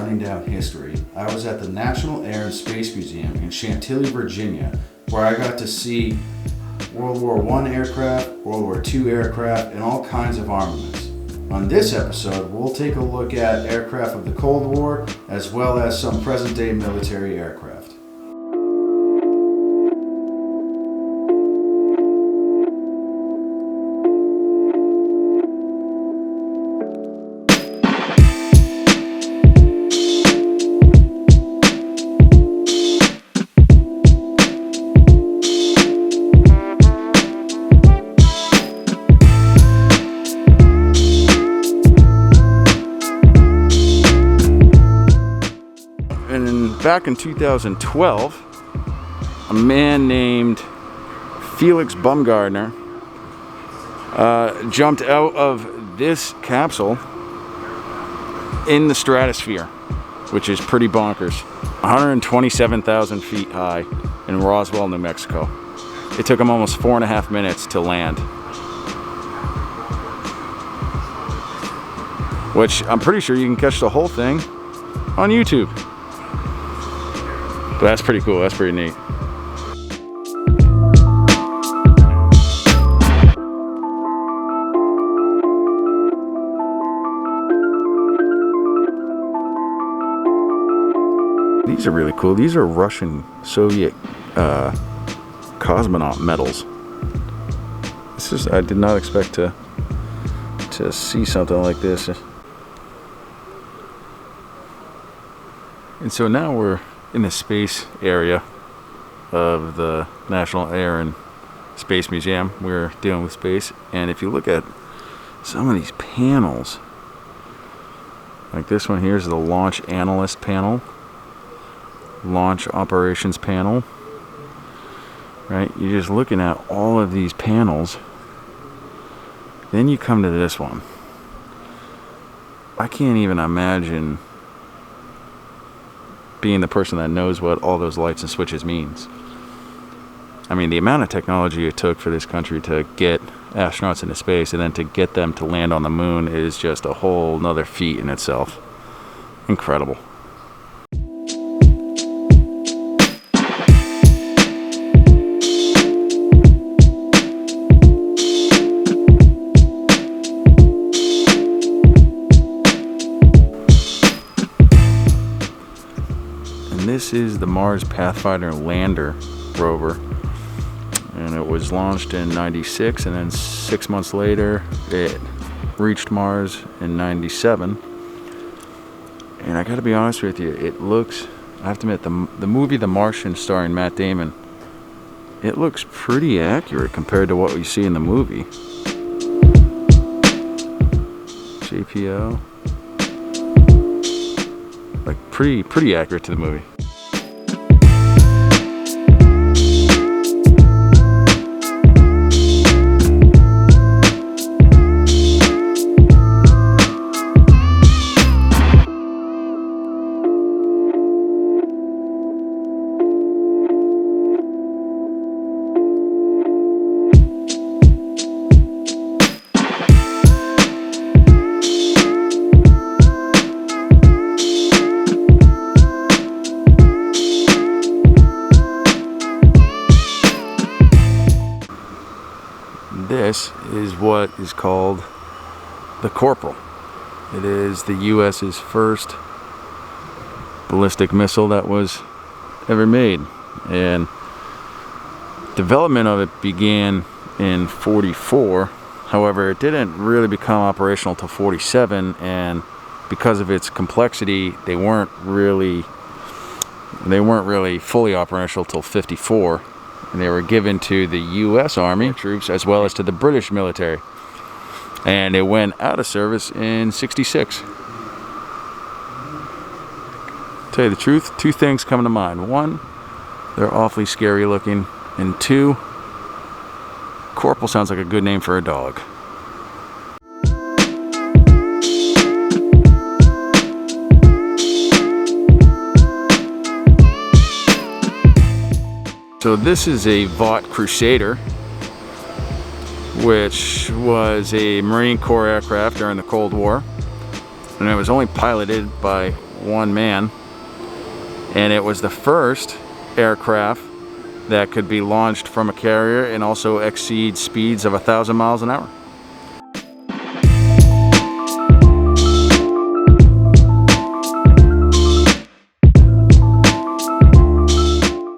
running down history, I was at the National Air and Space Museum in Chantilly, Virginia, where I got to see World War I aircraft, World War II aircraft, and all kinds of armaments. On this episode, we'll take a look at aircraft of the Cold War, as well as some present-day military aircraft. Back in 2012, a man named Felix Baumgartner jumped out of this capsule in the stratosphere, which is pretty bonkers. 127,000 feet high in Roswell, New Mexico. It took him almost 4.5 minutes to land, which I'm pretty sure you can catch the whole thing on YouTube. But that's pretty cool, that's pretty neat. These are really cool. These are Russian Soviet cosmonaut medals. This is, I did not expect to see something like this. And so now we're in the space area of the National Air and Space Museum. We're dealing with space, and if you look at some of these panels, like this one here is the Launch Analyst panel, Launch Operations panel, right? You're just looking at all of these panels. Then you come to this one. I can't even imagine being the person that knows what all those lights and switches means. I mean, the amount of technology it took for this country to get astronauts into space and then to get them to land on the moon is just a whole nother feat in itself. Incredible. This is the Mars Pathfinder lander rover, and it was launched in '96, and then 6 months later it reached Mars in '97. And I gotta be honest with you, it looks, I have to admit, the movie The Martian starring Matt Damon, it looks pretty accurate compared to what we see in the movie. JPL, like pretty accurate to the movie. This is what is called the Corporal. It is the US's first ballistic missile that was ever made, and development of it began in '44. However, it didn't really become operational till '47, and because of its complexity, they weren't really fully operational till '54. And they were given to the U.S. Army troops as well as to the British military. And it went out of service in '66. Tell you the truth, two things come to mind. One, they're awfully scary looking. And two, Corporal sounds like a good name for a dog. So this is a Vaught Crusader, which was a Marine Corps aircraft during the Cold War, and it was only piloted by one man, and it was the first aircraft that could be launched from a carrier and also exceed speeds of 1,000 miles an hour.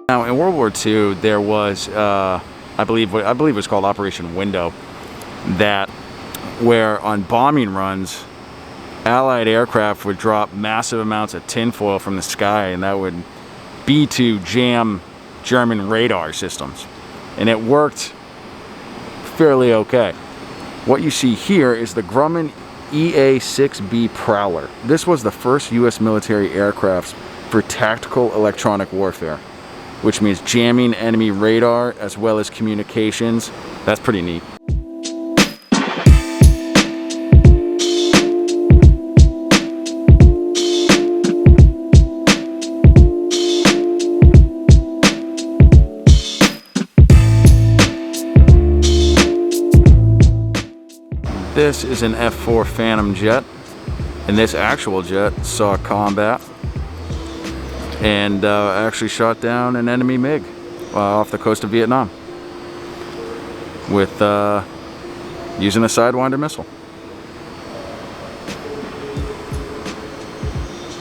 Now, in World War II, there was, I believe it was called Operation Window, that where on bombing runs, Allied aircraft would drop massive amounts of tinfoil from the sky, and that would be to jam German radar systems. And it worked fairly okay. What you see here is the Grumman EA-6B Prowler. This was the first U.S. military aircraft for tactical electronic warfare, which means jamming enemy radar as well as communications. That's pretty neat. This is an F4 Phantom jet, and this actual jet saw combat and actually shot down an enemy MiG off the coast of Vietnam with using a Sidewinder missile.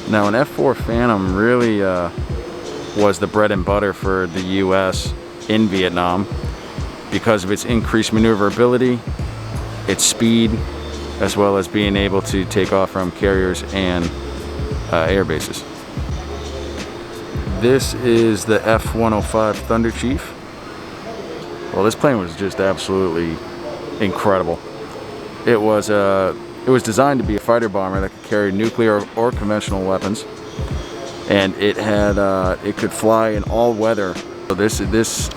Now, an F4 Phantom really was the bread and butter for the US in Vietnam because of its increased maneuverability, its speed, as well as being able to take off from carriers and air bases. This is the F-105 Thunderchief. Well, this plane was just absolutely incredible. It was designed to be a fighter bomber that could carry nuclear or conventional weapons, and it could fly in all weather. So this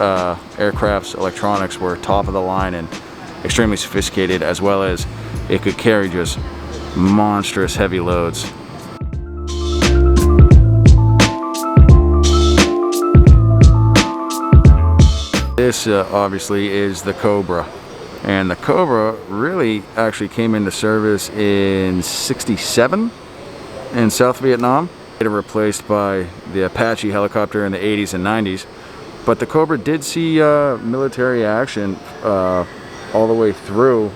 aircraft's electronics were top of the line and extremely sophisticated, as well as it could carry just monstrous heavy loads. This obviously is the Cobra, and the Cobra really actually came into service in '67 in South Vietnam. Later replaced by the Apache helicopter in the 80s and 90s, but the Cobra did see military action all the way through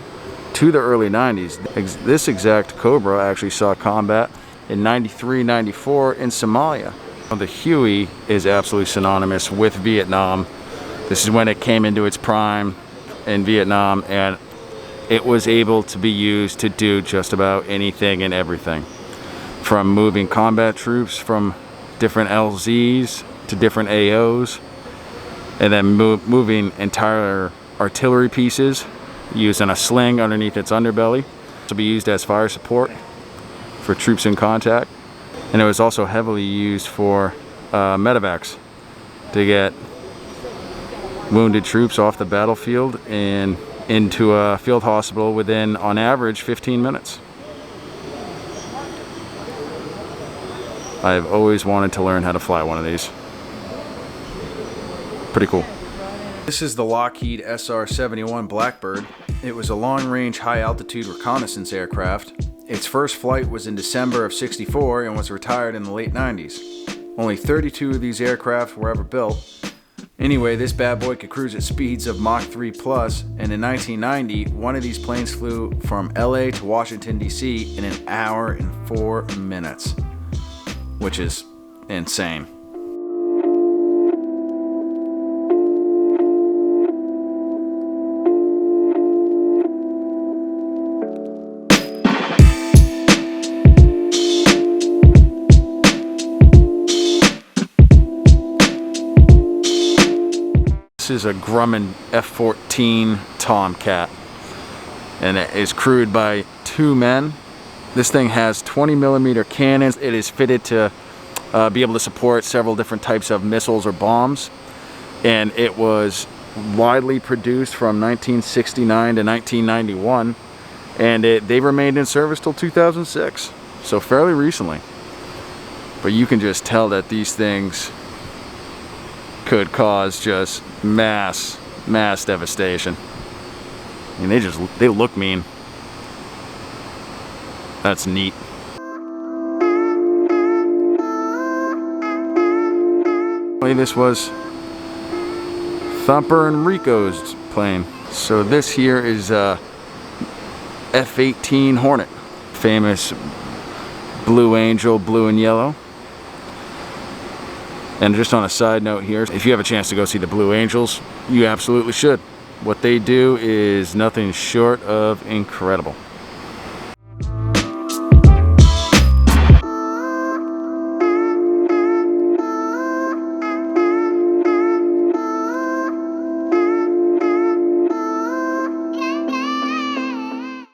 to the early 90s. This exact Cobra actually saw combat in '93, '94 in Somalia. The Huey is absolutely synonymous with Vietnam. This is when it came into its prime in Vietnam, and it was able to be used to do just about anything and everything. From moving combat troops from different LZs to different AOs, and then moving entire artillery pieces using a sling underneath its underbelly to be used as fire support for troops in contact. And it was also heavily used for medevacs to get wounded troops off the battlefield and into a field hospital within, on average, 15 minutes. I've always wanted to learn how to fly one of these. Pretty cool. This is the Lockheed SR-71 Blackbird. It was a long-range, high-altitude reconnaissance aircraft. Its first flight was in December of '64 and was retired in the late 90s. Only 32 of these aircraft were ever built. Anyway, this bad boy could cruise at speeds of Mach 3+, and in 1990, one of these planes flew from LA to Washington, D.C. in 1 hour and 4 minutes, which is insane. This is a Grumman F14 Tomcat, and it is crewed by 2 men. This thing has 20mm cannons. It is fitted to be able to support several different types of missiles or bombs, and it was widely produced from 1969 to 1991, and they remained in service till 2006, so fairly recently. But you can just tell that these things could cause just mass devastation. I mean, they look mean. That's neat. This was Thumper and Rico's plane. So this here is F18 Hornet, famous Blue Angel, blue and yellow. And just on a side note here, if you have a chance to go see the Blue Angels, you absolutely should. What they do is nothing short of incredible.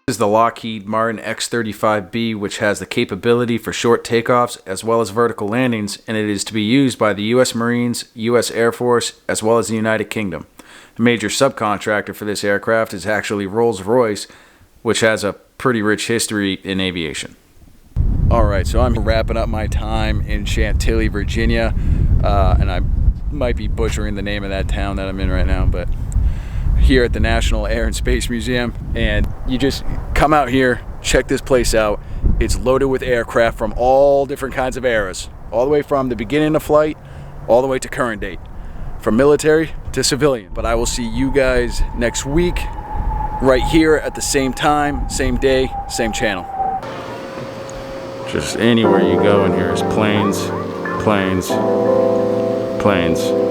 This is the Lockheed Martin X-35B, which has the capability for short takeoffs as well as vertical landings, and it is to be used by the U.S. Marines, U.S. Air Force, as well as the United Kingdom. A major subcontractor for this aircraft is actually Rolls-Royce, which has a pretty rich history in aviation. Alright, so I'm wrapping up my time in Chantilly, Virginia, and I might be butchering the name of that town that I'm in right now, but here at the National Air and Space Museum, and you just come out here, check this place out. It's loaded with aircraft from all different kinds of eras, all the way from the beginning of flight all the way to current date, from military to civilian. But I will see you guys next week right here at the same time, same day, same channel. Just anywhere you go in here is planes, planes, planes.